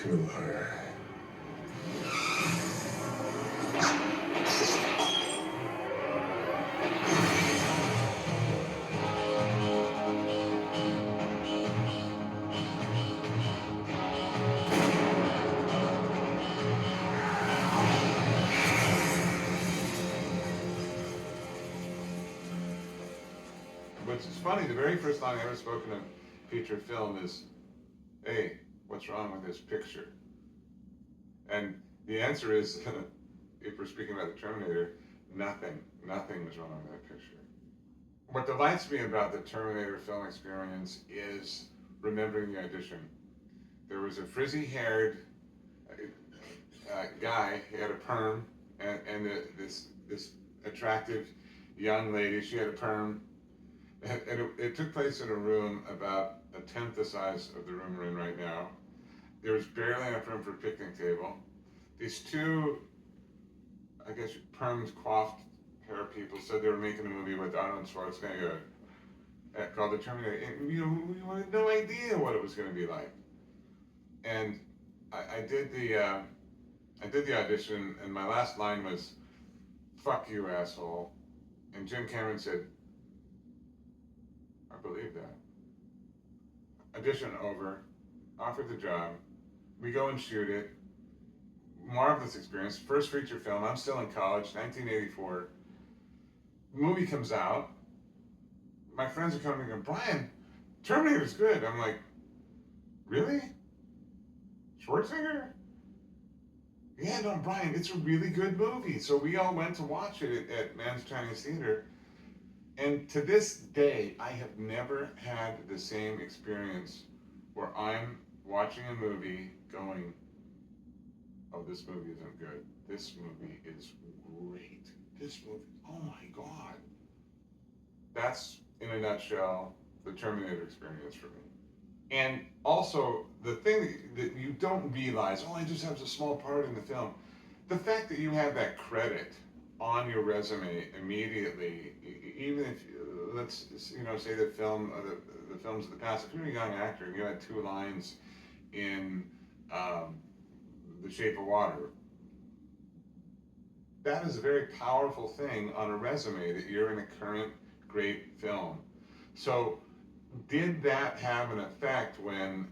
kill her. Which is funny, the very first line I ever spoke in a feature film is, hey, what's wrong with this picture? And the answer is, if we're speaking about the Terminator, nothing was wrong with that picture. What delights me about the Terminator film experience is remembering the audition. There was a frizzy-haired guy, he had a perm, and this attractive young lady, she had a perm, and it took place in a room about a tenth the size of the room we're in right now. There was barely enough room for a picnic table. These two, I guess, permed, coiffed hair people said they were making a movie with Arnold Schwarzenegger called The Terminator. And, you know, we had no idea what it was going to be like. And I did the audition, and my last line was, "Fuck you, asshole." And Jim Cameron said, "I believe that." Audition over, offered the job. We go and shoot it. Marvelous experience. First feature film. I'm still in college, 1984. The movie comes out. My friends are coming and going, "Brian, Terminator's good." I'm like, "Really? Schwarzenegger?" "Yeah, no, Brian, it's a really good movie." So we all went to watch it at Man's Chinese Theater. And to this day, I have never had the same experience where I'm watching a movie going, "Oh, this movie isn't good. This movie is great. This movie, oh my God." That's, in a nutshell, the Terminator experience for me. And also, the thing that you don't realize, oh, I just have a small part in the film. The fact that you have that credit on your resume immediately, even if, let's say the films of the past, if you're a young actor and you had 2 lines in The Shape of Water, that is a very powerful thing on a resume that you're in a current great film. So did that have an effect when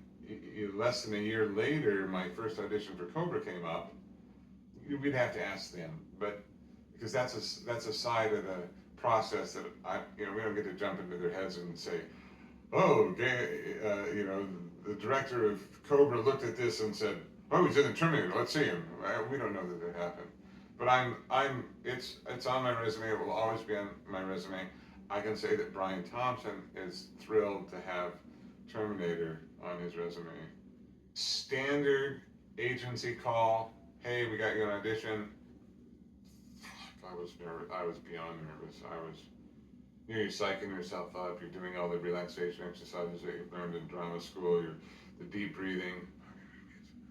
less than a year later my first audition for Cobra came up? We'd have to ask them, but because that's a side of the process that we don't get to jump into their heads and say, "Oh, the director of Cobra looked at this and said, oh, he's in the Terminator, let's see him." We don't know that happened. But it's on my resume. It will always be on my resume. I can say that Brian Thompson is thrilled to have Terminator on his resume. Standard agency call. "Hey, we got you an audition." I was nervous. I was beyond nervous. You're psyching yourself up. You're doing all the relaxation exercises that you've learned in drama school. You're the deep breathing.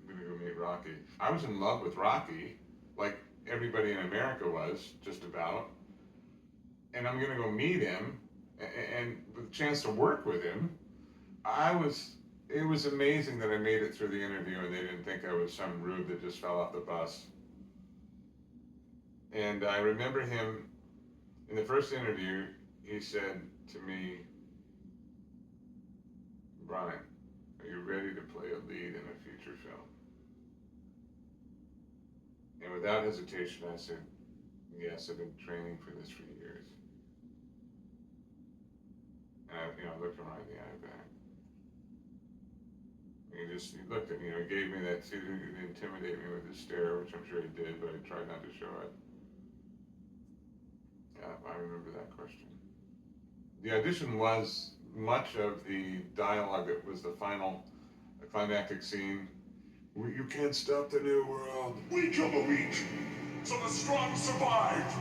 I'm gonna go meet Rocky. I was in love with Rocky, like everybody in America was, just about. And I'm gonna go meet him, and with a chance to work with him, it was amazing that I made it through the interview and they didn't think I was some rube that just fell off the bus. And I remember him, in the first interview, he said to me, "Brian, are you ready to play a lead in a feature film?" And without hesitation, I said, "Yes, I've been training for this for years." And I looked him right in the eye back. And he looked at me, he gave me that, to intimidate me with his stare, which I'm sure he did, but I tried not to show it. Yeah, I remember that question. The audition was much of the dialogue that was the final climactic scene. "You can't stop the new world. We kill the weak, so the strong survive.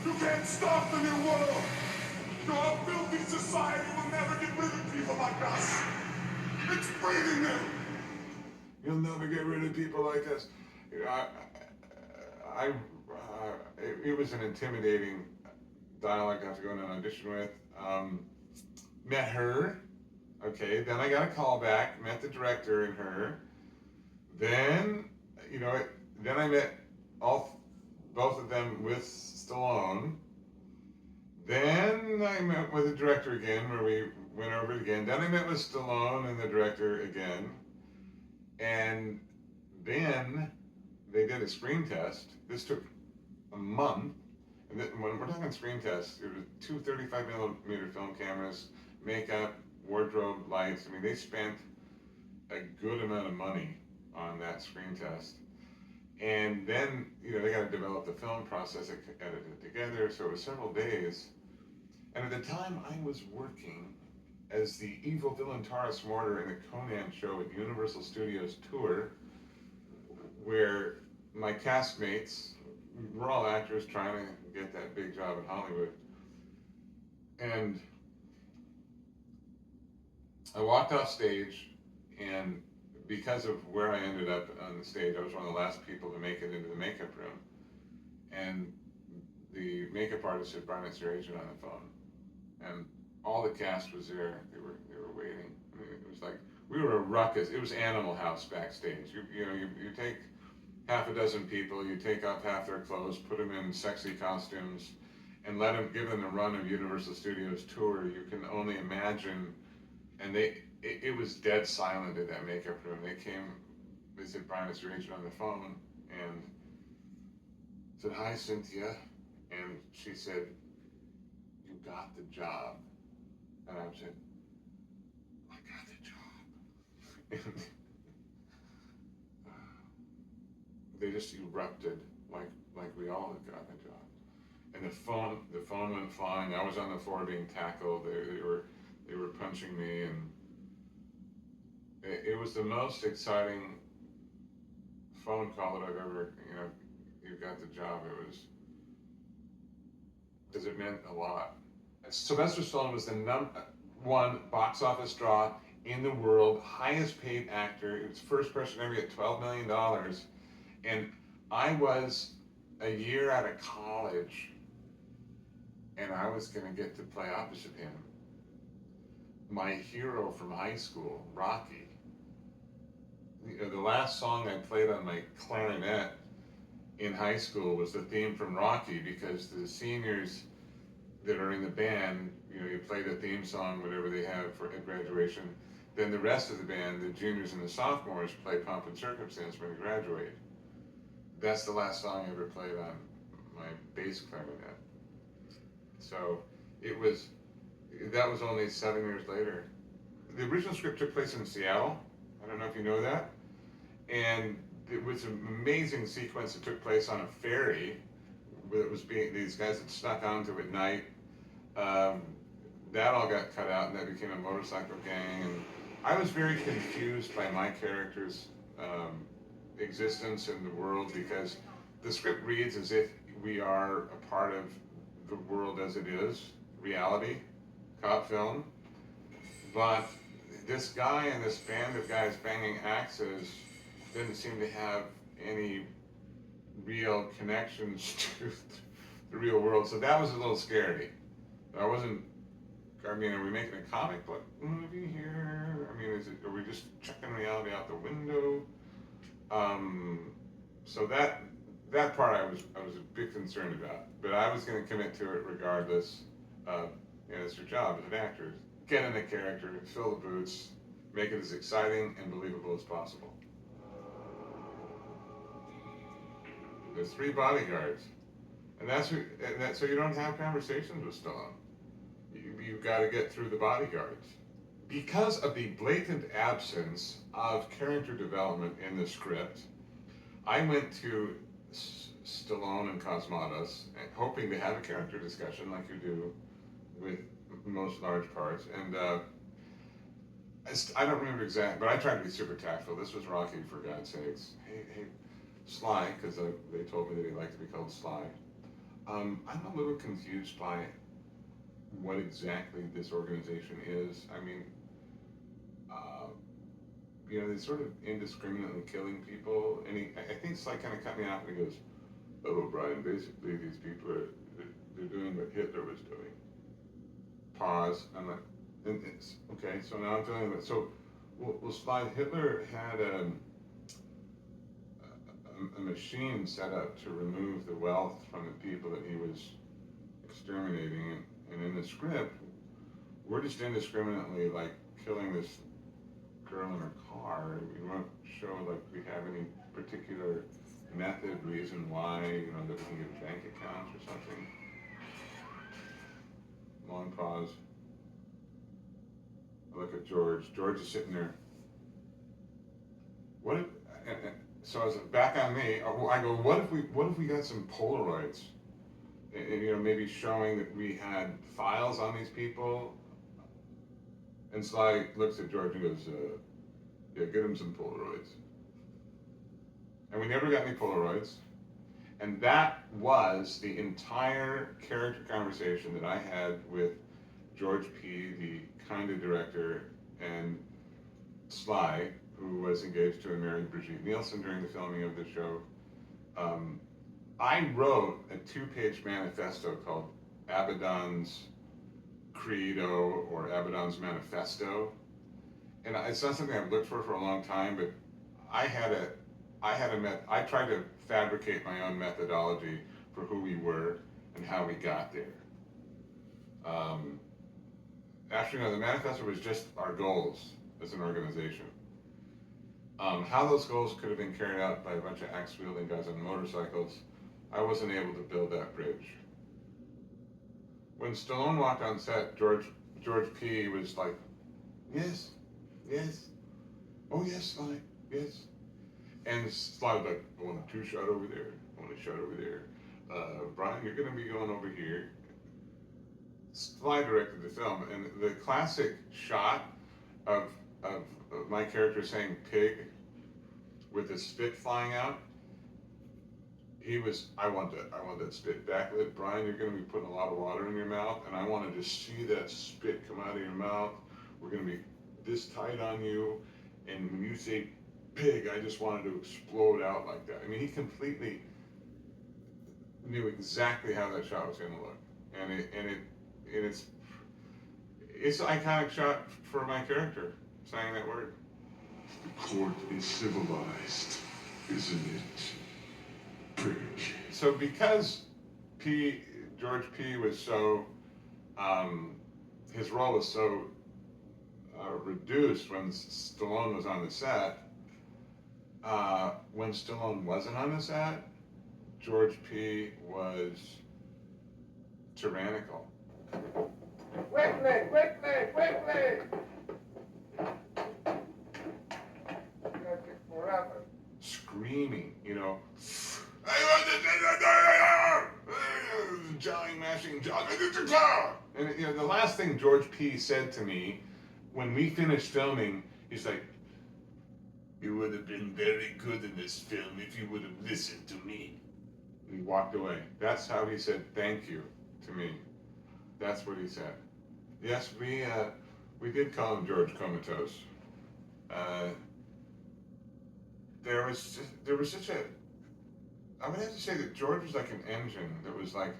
You can't stop the new world. Your filthy society will never get rid of people like us. It's breeding them. You'll never get rid of people like us." It was an intimidating dialogue I have to go in an audition with. Met her. Okay, then I got a call back, met the director and her. Then, you know, then I met both of them with Stallone. Then I met with the director again, where we went over it again. Then I met with Stallone and the director again. And then they did a screen test. This took a month. And then, when we're talking screen tests, it was two 35 millimeter film cameras, makeup, wardrobe, lights. I mean, they spent a good amount of money on that screen test. And then, you know, they got to develop the film process, edit it together. So it was several days. And at the time, I was working as the evil villain Taurus Mortar in the Conan show at Universal Studios Tour, where my castmates were all actors trying to get that big job in Hollywood. And I walked off stage, and because of where I ended up on the stage, I was one of the last people to make it into the makeup room. And the makeup artist said, "Brian, it's your agent on the phone." And all the cast was there. They were waiting. I mean, it was like we were a ruckus. It was Animal House backstage. You take half a dozen people, you take off half their clothes, put them in sexy costumes, and give them a run of Universal Studios tour. You can only imagine. And it was dead silent in that makeup room. They said, "Brian, it's your agent on the phone," and said, "Hi, Cynthia," and she said, "You got the job." And I said, "I got the job." And they just erupted like we all had gotten the job. And the phone went flying. I was on the floor being tackled. They were punching me, and it was the most exciting phone call that I've ever, you got the job. It was, because it meant a lot. Sylvester Stallone was the #1 box office draw in the world, highest paid actor. It was the first person ever to get $12 million. And I was a year out of college, and I was going to get to play opposite him. My hero from high school, Rocky. The last song I played on my clarinet in high school was the theme from Rocky, because the seniors that are in the band, you play the theme song, whatever they have at graduation. Then the rest of the band, the juniors and the sophomores, play Pomp and Circumstance when you graduate. That's the last song I ever played on my bass clarinet. So that was only 7 years later. The original script took place in Seattle. I don't know if you know that. And it was an amazing sequence that took place on a ferry. These guys had snuck onto at night. That all got cut out, and that became a motorcycle gang. And I was very confused by my character's existence in the world, because the script reads as if we are a part of the world as it is, reality, cop film. But this guy and this band of guys banging axes didn't seem to have any real connections to the real world. So that was a little scary. Are we making a comic book movie here? I mean, are we just checking reality out the window? So that part I was a bit concerned about, but I was going to commit to it regardless. It's your job as an actor. Get in the character, fill the boots, make it as exciting and believable as possible. There's 3 bodyguards, and so you don't have conversations with Stallone. You've got to get through the bodyguards. Because of the blatant absence of character development in the script, I went to Stallone and Cosmatos, hoping to have a character discussion like you do with most large parts. And I don't remember exactly, but I tried to be super tactful. This was Rocky, for God's sakes. Hey, Sly, because they told me that he liked to be called Sly. I'm a little confused by what exactly this organization is. I mean, they're sort of indiscriminately killing people. And I think Sly kind of cut me off, and he goes, "Oh, Brian, basically these people they're doing what Hitler was doing." Pause. I'm like, okay, so now I'm feeling it. So, well, Sly, Hitler had a machine set up to remove the wealth from the people that he was exterminating. And in the script, we're just indiscriminately like killing this girl in her car. We won't show like we have any particular method, reason why, that we can get bank accounts or something. Long pause. I look at George. George is sitting there. What if, so I was back on me. I go, what if we got some Polaroids? And, maybe showing that we had files on these people. And Sly looks at George and goes, yeah, get him some Polaroids. And we never got any Polaroids. And that was the entire character conversation that I had with George P., the kind of director, and Sly, who was engaged to and married Brigitte Nielsen during the filming of the show. I wrote a 2-page manifesto called Abaddon's Credo or Abaddon's Manifesto. And it's not something I've looked for a long time, but I tried to fabricate my own methodology for who we were and how we got there. Actually, no, the manifesto was just our goals as an organization. How those goals could have been carried out by a bunch of axe-wielding guys on motorcycles, I wasn't able to build that bridge. When Stallone walked on set, George P. was like, yes, oh yes, Sly, yes. And Sly was like, I want a 2-shot over there, I want a shot over there. Brian, you're gonna be going over here. Sly directed the film, and the classic shot of my character saying pig with the spit flying out, I want that spit backlit. Brian, you're gonna be putting a lot of water in your mouth, and I wanna just see that spit come out of your mouth. We're gonna be this tight on you, and when you say pig, I just wanted to explode out like that. I mean, he completely knew exactly how that shot was gonna look, and it's an iconic shot for my character saying that word. The court is civilized, isn't it? Prick. So because George P. was so, his role was so reduced when Stallone was on the set, when Stallone wasn't on the set, George P. was tyrannical. Quickly! Forever. Screaming, jawing, mashing, and the last thing George P. said to me when we finished filming, he's like, "You would have been very good in this film if you would have listened to me." And he walked away. That's how he said thank you to me. That's what he said. Yes, we did call him George Comatose. There was such a, I would have to say that George was like an engine that was like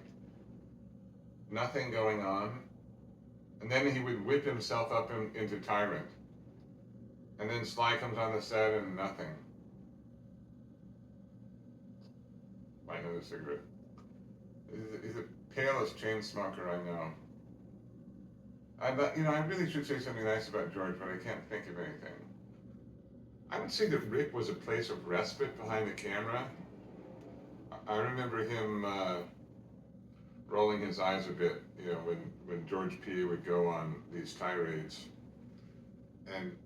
nothing going on, and then he would whip himself up into tyrant, and then Sly comes on the set and nothing. Light another cigarette. He's the palest chain smoker I know. I really should say something nice about George, but I can't think of anything. I would say that Rick was a place of respite behind the camera. I remember him rolling his eyes a bit, when George P. would go on these tirades, and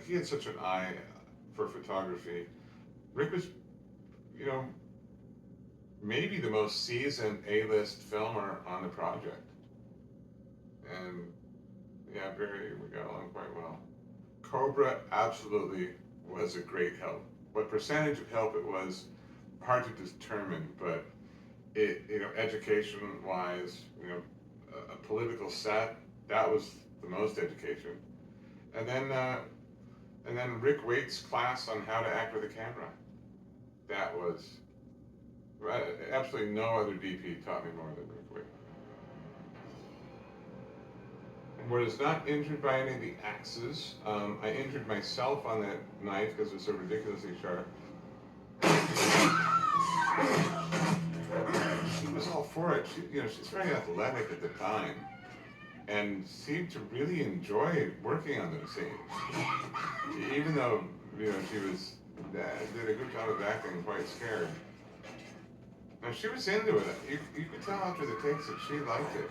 he had such an eye for photography. Rick was, maybe the most seasoned A-list filmer on the project, and yeah, we got along quite well. Cobra absolutely was a great help. What percentage of help it was, hard to determine, but education-wise, a political set, that was the most education. And then Rick Waite's class on how to act with a camera. That was, absolutely no other DP taught me more than Rick Waite. was not injured by any of the axes. I injured myself on that knife because it was so ridiculously sharp. She was all for it. She's very athletic at the time, and seemed to really enjoy working on those scenes, even though she was did a good job of acting quite scared. Now she was into it. You could tell after the takes that she liked it.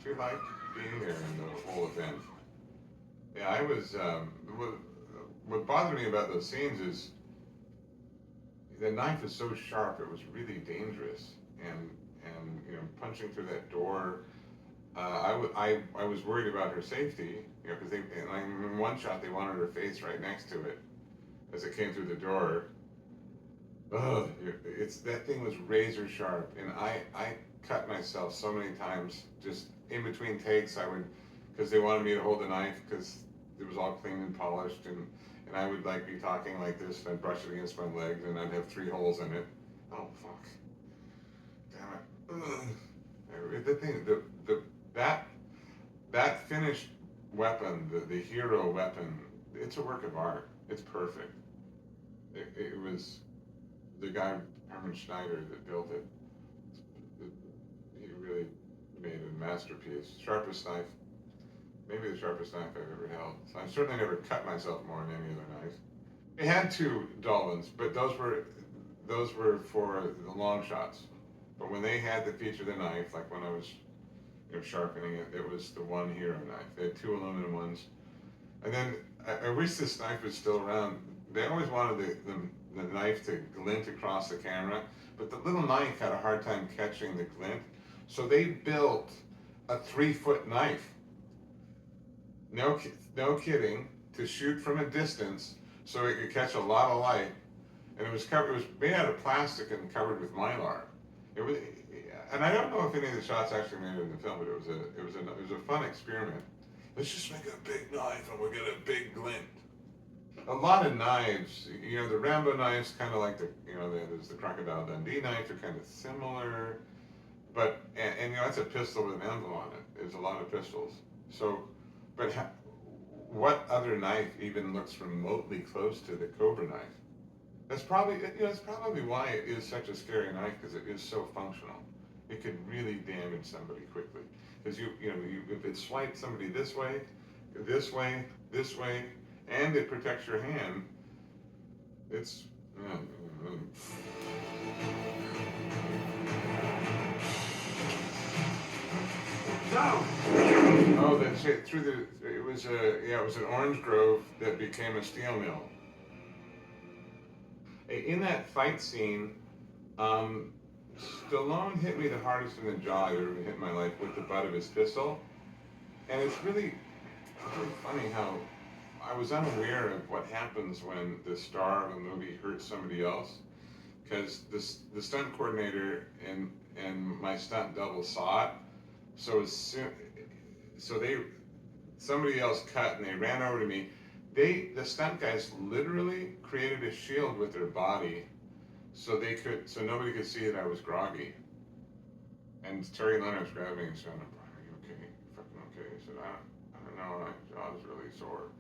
She liked being there in the whole event. Yeah, I was. What bothered me about those scenes is the knife was so sharp; it was really dangerous. And punching through that door, I was worried about her safety. Because in one shot they wanted her face right next to it as it came through the door. Ugh, that thing was razor sharp, and I cut myself so many times just in between takes. Because they wanted me to hold the knife because it was all clean and polished, and I would be talking like this, and I'd brush it against my legs, and I'd have 3 holes in it. Oh fuck! Damn it! Ugh. The thing, that finished weapon, the hero weapon, it's a work of art. It's perfect. It was the guy Herman Schneider that built it. He really made a masterpiece. Sharpest knife, maybe the sharpest knife I've ever held. So I certainly never cut myself more than any other knife. It had 2 dull ones, but those were for the long shots. But when they had to feature the knife, like when I was sharpening it, it was the one hero knife. They had 2 aluminum ones. And then I wish this knife was still around. They always wanted the knife to glint across the camera, but the little knife had a hard time catching the glint. So they built a 3-foot knife. No kidding, to shoot from a distance so it could catch a lot of light. And it was made out of plastic and covered with mylar. And I don't know if any of the shots actually made it in the film, but it was a fun experiment. Let's just make a big knife and we'll get a big glint. A lot of knives, the Rambo knives, kind of like there's the Crocodile Dundee knife, are kind of similar, but and that's a pistol with an anvil on it. There's a lot of pistols. So, but what other knife even looks remotely close to the Cobra knife? That's probably why it is such a scary knife, because it is so functional. It could really damage somebody quickly, because if it swipes somebody this way, and it protects your hand, it's. No. Oh, that's it. It was an orange grove that became a steel mill. In that fight scene, Stallone hit me the hardest in the jaw I've ever hit in my life with the butt of his pistol, and it's really funny how I was unaware of what happens when the star of a movie hurts somebody else, because the stunt coordinator and my stunt double saw it, so somebody else cut and they ran over to me. The stunt guys literally created a shield with their body so nobody could see that I was groggy. And Terry Leonard's grabbing me and saying, "Brian, are you okay? You fucking okay?" I said, I don't know, my jaw's really sore.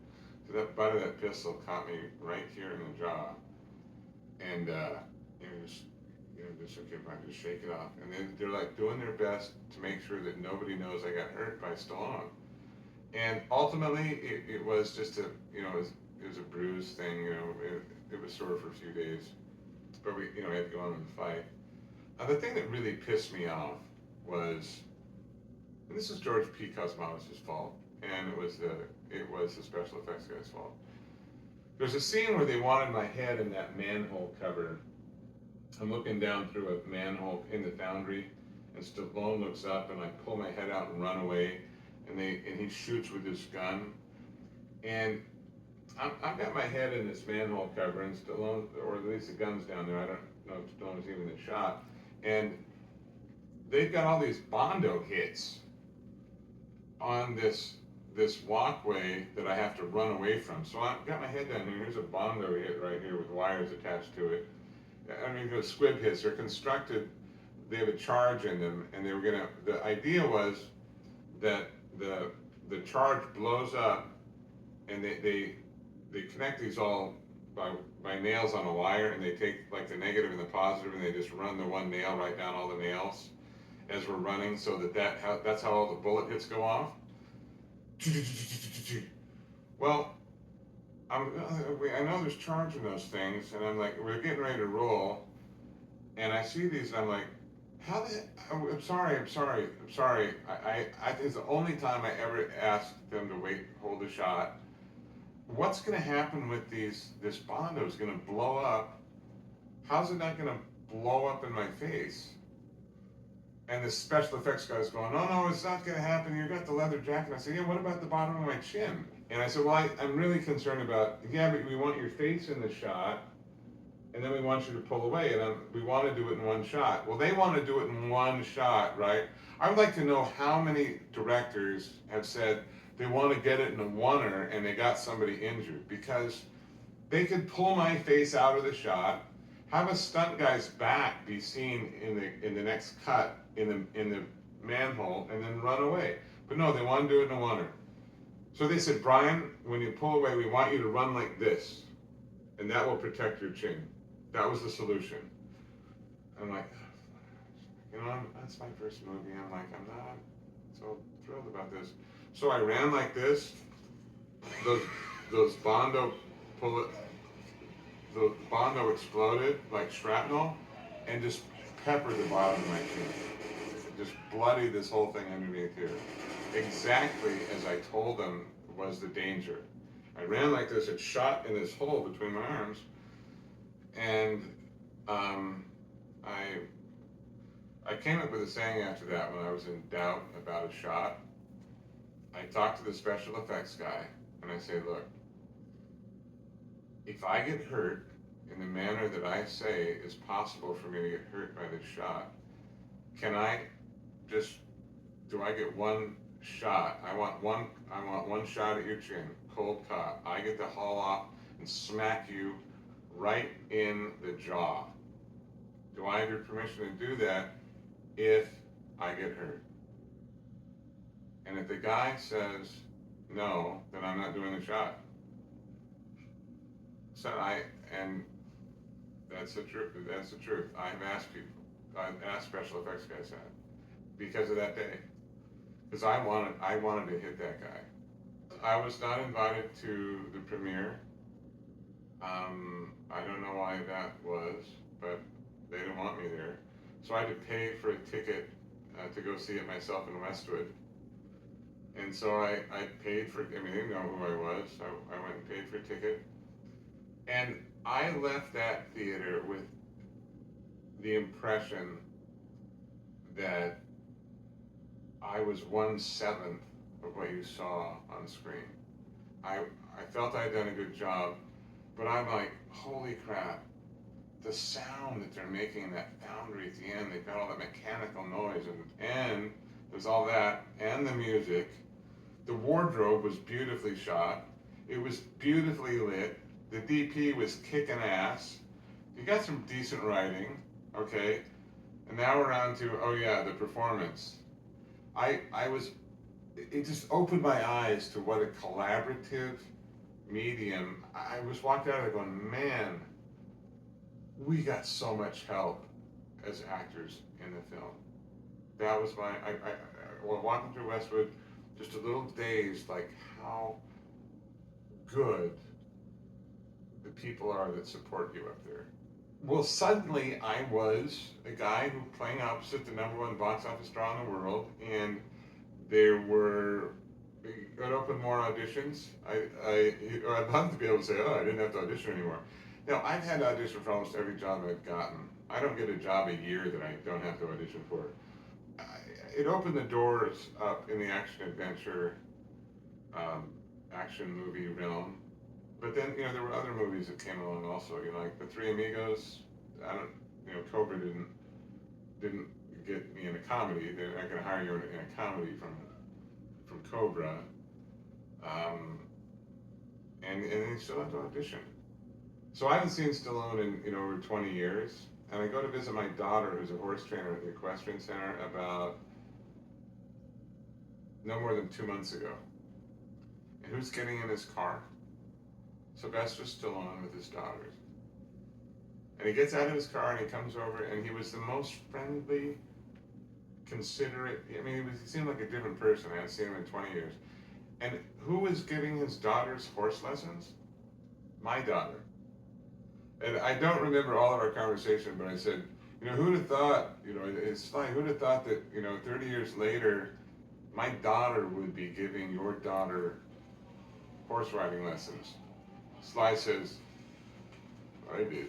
So that butt of that pistol caught me right here in the jaw. And just okay, Brian, just shake it off. And they're doing their best to make sure that nobody knows I got hurt by Stallone. And ultimately, it was just it was a bruise thing. It was sore for a few days, but we had to go on with the fight. The thing that really pissed me off was, and this is George P. Cosmatos' fault, and it was the special effects guy's fault. There's a scene where they wanted my head in that manhole cover. I'm looking down through a manhole in the foundry, and Stallone looks up, and I pull my head out and run away. And he shoots with his gun, and I've got my head in this manhole cover, and Stallone, or at least the gun's down there. I don't know if Stallone's even in shot, and they've got all these Bondo hits on this walkway that I have to run away from. So I've got my head down here. Here's a Bondo hit right here with wires attached to it. I mean, those squib hits are constructed. They have a charge in them, and the idea was that the charge blows up, and they connect these all by nails on a wire, and they take like the negative and the positive, and they just run the one nail right down all the nails as we're running, so that's how all the bullet hits go off. Well, I know there's charge in those things, and I'm like, we're getting ready to roll, and I see these, and I'm like, how the? I'm sorry. It's the only time I ever asked them to hold a shot. What's going to happen with these? This Bondo is going to blow up. How's it not going to blow up in my face? And the special effects guy's going, no, it's not going to happen. You got the leather jacket. I said, yeah, what about the bottom of my chin? And I said, well, I'm really concerned about, yeah, but we want your face in the shot, and then we want you to pull away, and we want to do it in one shot. Well, they want to do it in one shot, right? I would like to know how many directors have said they want to get it in a oneer, and they got somebody injured, because they could pull my face out of the shot, have a stunt guy's back be seen in the next cut in the manhole, and then run away. But no, they want to do it in a oneer. So they said, Brian, when you pull away, we want you to run like this, and that will protect your chin. That was the solution. I'm like, that's my first movie. I'm like, I'm not so thrilled about this. So I ran like this. Those Bondo the Bondo exploded like shrapnel, and just peppered the bottom of my chin. Just bloodied this whole thing underneath here. Exactly as I told them was the danger. I ran like this. It shot in this hole between my arms, and I came up with a saying after that when I was in doubt about a shot. I talked to the special effects guy, and I say, look, if I get hurt in the manner that I say is possible for me to get hurt by this shot, do I get one shot? I want one shot at your chin, cold cut. I get to haul off and smack you right in the jaw. Do I have your permission to do that if I get hurt? And if the guy says no, then I'm not doing the shot. And that's the truth. That's the truth. I've asked people. I've asked special effects guys that because of that day. Because I wanted to hit that guy. I was not invited to the premiere. I don't know why that was, but they didn't want me there. So I had to pay for a ticket to go see it myself in Westwood. And so I paid for, they didn't know who I was. I went and paid for a ticket. And I left that theater with the impression that I was 1/7 of what you saw on screen. I felt I had done a good job, but I'm like, holy crap, the sound that they're making in that foundry at the end, they've got all that mechanical noise, and there's all that, and the music. The wardrobe was beautifully shot. It was beautifully lit. The DP was kicking ass. You got some decent writing, okay? And now we're on to, the performance. It just opened my eyes to what a collaborative medium. I was walked out of there going, man, we got so much help as actors in the film. That was walking through Westwood, just a little dazed, like how good the people are that support you up there. Well, suddenly I was a guy who playing opposite the #1 box office draw in the world, and I'd open more auditions. I'd love to be able to say, I didn't have to audition anymore. Now, I've had to audition for almost every job I've gotten. I don't get a job a year that I don't have to audition for. It opened the doors up in the action-adventure, action movie realm. But then, there were other movies that came along also, like The Three Amigos. Cobra didn't get me in a comedy. They're not going to hire you in a comedy from Cobra. And you still have to audition. So I haven't seen Stallone in over 20 years. And I go to visit my daughter, who's a horse trainer at the Equestrian Center, about no more than 2 months ago. And who's getting in his car? Sylvester Stallone with his daughters. And he gets out of his car and he comes over, and he was the most friendly, considerate. I mean, he seemed like a different person. I hadn't seen him in 20 years. And who was giving his daughters horse lessons? My daughter. And I don't remember all of our conversation, but I said, you know, who'd have thought, you know, it's like, who'd have thought that, you know, 30 years later, my daughter would be giving your daughter horse riding lessons? Sly says, I did.